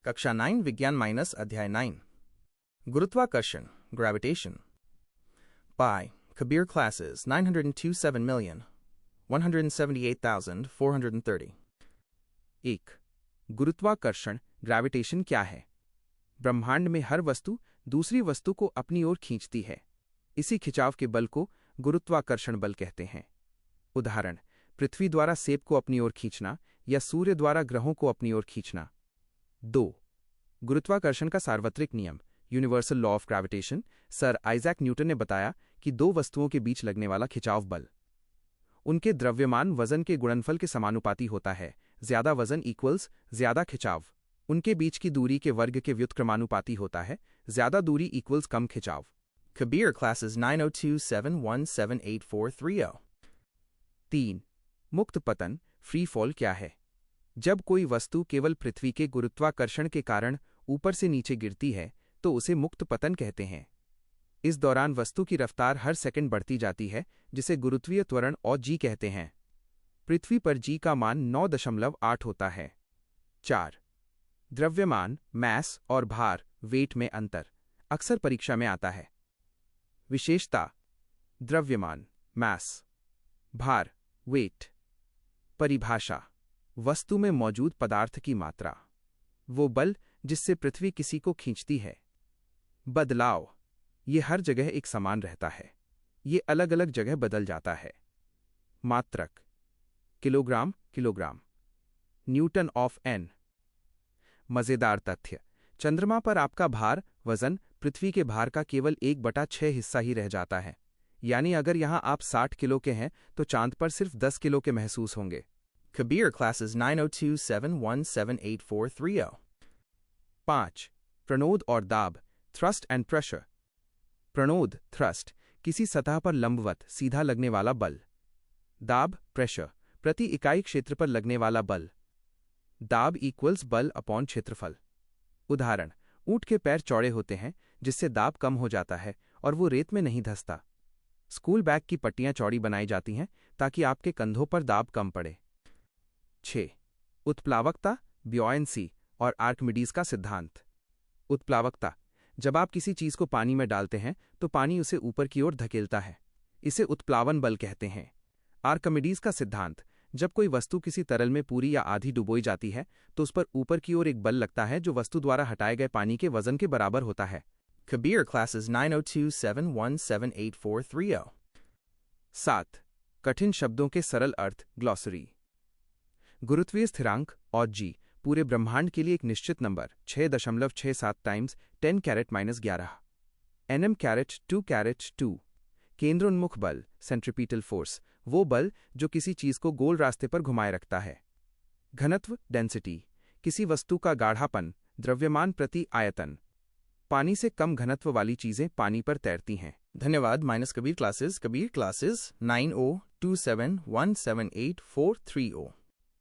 कक्षा 9 विज्ञान माइनस अध्याय 9 गुरुत्वाकर्षण ग्रेविटेशन By Kabir Classes 927,178,430 1. गुरुत्वाकर्षण ग्रेविटेशन क्या है? ब्रह्मांड में हर वस्तु दूसरी वस्तु को अपनी ओर खींचती है। इसी खिंचाव के बल को गुरुत्वाकर्षण बल कहते हैं। उदाहरण, पृथ्वी द्वारा सेब को अपनी ओर खींचना या सूर्य द्वारा ग्रहों को अपनी ओर खींचना। 2. गुरुत्वाकर्षण का सार्वत्रिक नियम universal law of gravitation sir Isaac Newton ने बताया कि दो वस्तुओं के बीच लगने वाला खिंचाव बल उनके द्रव्यमान वजन के गुणनफल के समानुपाती होता है। ज्यादा वजन इक्वल्स ज्यादा खिंचाव। उनके बीच की दूरी के वर्ग के व्युत्क्रमानुपाती होता है। ज्यादा दूरी इक्वल्स कम खिंचाव। Kabir Classes 902717843 3. मुक्त पतन फ्री फॉल क्या है? जब कोई वस्तु केवल पृथ्वी के गुरुत्वाकर्षण के कारण ऊपर से नीचे गिरती है तो उसे मुक्त पतन कहते हैं। इस दौरान वस्तु की रफ्तार हर सेकंड बढ़ती जाती है, जिसे गुरुत्वीय त्वरण और जी कहते हैं। पृथ्वी पर जी का मान 9.8 होता है। 4. द्रव्यमान मैस और भार वेट में अंतर अक्सर परीक्षा में आता है। विशेषता द्रव्यमान मैस, भार वेट। परिभाषा वस्तु में मौजूद पदार्थ की मात्रा, वो बल जिससे पृथ्वी किसी को खींचती है। बदलाव ये हर जगह एक समान रहता है, ये अलग अलग जगह बदल जाता है। मात्रक kilogram kilogram. Newton of N. मजेदार तथ्य चंद्रमा पर आपका भार वजन पृथ्वी के भार का केवल 1/6 हिस्सा ही रह जाता है। यानी अगर यहां आप 60 किलो के हैं तो चांद पर सिर्फ 10 किलो के महसूस होंगे। Kabir Classes 902717843 5. प्रणोद और दाब थ्रस्ट एंड प्रेशर। प्रणोद थ्रस्ट किसी सतह पर लंबवत सीधा लगने वाला बल। दाब प्रेशर प्रति इकाई क्षेत्र पर लगने वाला बल। दाब इक्वल्स बल अपॉन क्षेत्रफल। उदाहरण, ऊंट के पैर चौड़े होते हैं जिससे दाब कम हो जाता है और वो रेत में नहीं धंसता। स्कूल बैग की पट्टियां चौड़ी बनाई जाती हैं ताकि आपके कंधों पर दाब कम पड़े। 6. उत्प्लावकता ब्योयेंसी और आर्किमिडीज का सिद्धांत। उत्प्लावकता जब आप किसी चीज को पानी में डालते हैं तो पानी उसे ऊपर की ओर धकेलता है, इसे उत्प्लावन बल कहते हैं। आर्किमिडीज का सिद्धांत जब कोई वस्तु किसी तरल में पूरी या आधी डुबोई जाती है तो उस पर ऊपर की ओर एक बल लगता है जो वस्तु द्वारा हटाए गए पानी के वजन के बराबर होता है। Kabir Classes 902717843 7. कठिन शब्दों के सरल अर्थ ग्लॉसरी। गुरुत्वीय स्थिरांक और जी पूरे ब्रह्मांड के लिए एक निश्चित नंबर 6.67 टाइम्स 10⁻⁻11 nm⁻2⁻2। केंद्रोन्मुख बल सेंट्रीपिटल फोर्स वो बल जो किसी चीज को गोल रास्ते पर घुमाए रखता है। घनत्व डेंसिटी किसी वस्तु का गाढ़ापन द्रव्यमान प्रति आयतन। पानी से कम घनत्व वाली चीजें पानी पर तैरती हैं। धन्यवाद। Kabir Classes 902717843